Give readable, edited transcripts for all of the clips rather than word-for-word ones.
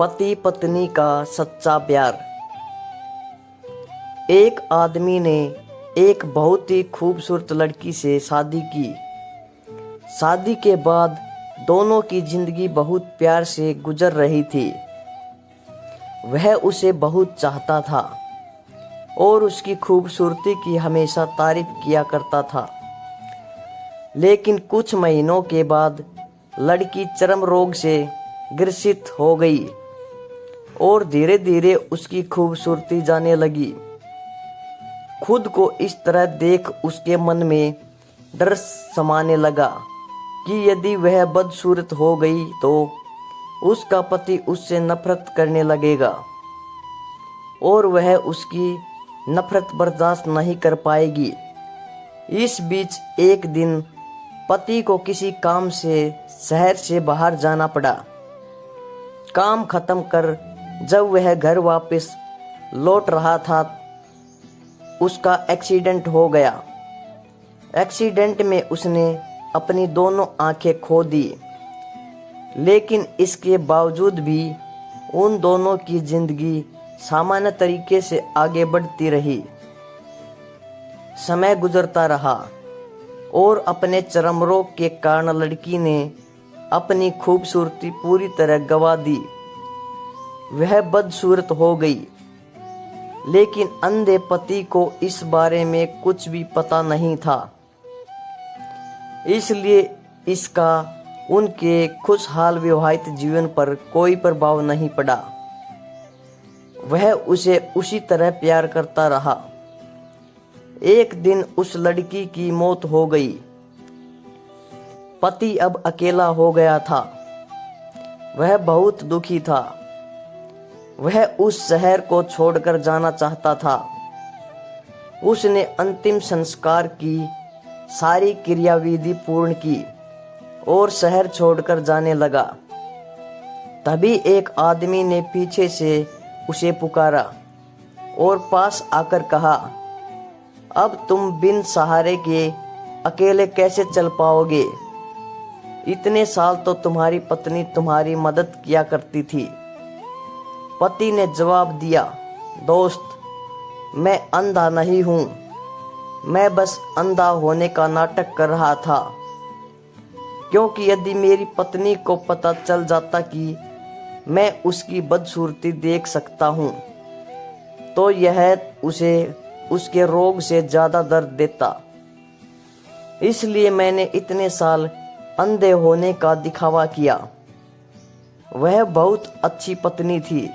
पति पत्नी का सच्चा प्यार। एक आदमी ने एक बहुत ही खूबसूरत लड़की से शादी की। शादी के बाद दोनों की जिंदगी बहुत प्यार से गुजर रही थी। वह उसे बहुत चाहता था और उसकी खूबसूरती की हमेशा तारीफ किया करता था। लेकिन कुछ महीनों के बाद लड़की चर्म रोग से ग्रसित हो गई और धीरे धीरे उसकी खूबसूरती जाने लगी। खुद को इस तरह देख उसके मन में डर समाने लगा कि यदि वह बदसूरत हो गई तो उसका पति उससे नफरत करने लगेगा और वह उसकी नफरत बर्दाश्त नहीं कर पाएगी। इस बीच एक दिन पति को किसी काम से शहर से बाहर जाना पड़ा। काम खत्म कर जब वह घर वापस लौट रहा था उसका एक्सीडेंट हो गया। एक्सीडेंट में उसने अपनी दोनों आंखें खो दी, लेकिन इसके बावजूद भी उन दोनों की जिंदगी सामान्य तरीके से आगे बढ़ती रही। समय गुजरता रहा और अपने चर्म रोग के कारण लड़की ने अपनी खूबसूरती पूरी तरह गंवा दी। वह बदसूरत हो गई, लेकिन अंधे पति को इस बारे में कुछ भी पता नहीं था, इसलिए इसका उनके खुशहाल विवाहित जीवन पर कोई प्रभाव नहीं पड़ा। वह उसे उसी तरह प्यार करता रहा। एक दिन उस लड़की की मौत हो गई। पति अब अकेला हो गया था। वह बहुत दुखी था। वह उस शहर को छोड़कर जाना चाहता था। उसने अंतिम संस्कार की सारी क्रियाविधि पूर्ण की और शहर छोड़कर जाने लगा। तभी एक आदमी ने पीछे से उसे पुकारा और पास आकर कहा, अब तुम बिन सहारे के अकेले कैसे चल पाओगे? इतने साल तो तुम्हारी पत्नी तुम्हारी मदद किया करती थी। पति ने जवाब दिया, दोस्त, मैं अंधा नहीं हूँ, मैं बस अंधा होने का नाटक कर रहा था, क्योंकि यदि मेरी पत्नी को पता चल जाता कि मैं उसकी बदसूरती देख सकता हूँ तो यह उसे उसके रोग से ज्यादा दर्द देता। इसलिए मैंने इतने साल अंधे होने का दिखावा किया। वह बहुत अच्छी पत्नी थी,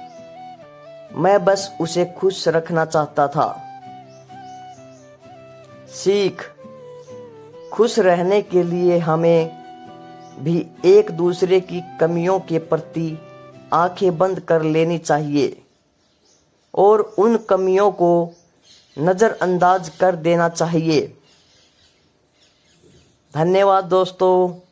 मैं बस उसे खुश रखना चाहता था। सीख: खुश रहने के लिए हमें भी एक दूसरे की कमियों के प्रति आंखें बंद कर लेनी चाहिए और उन कमियों को नज़रअंदाज कर देना चाहिए। धन्यवाद दोस्तों।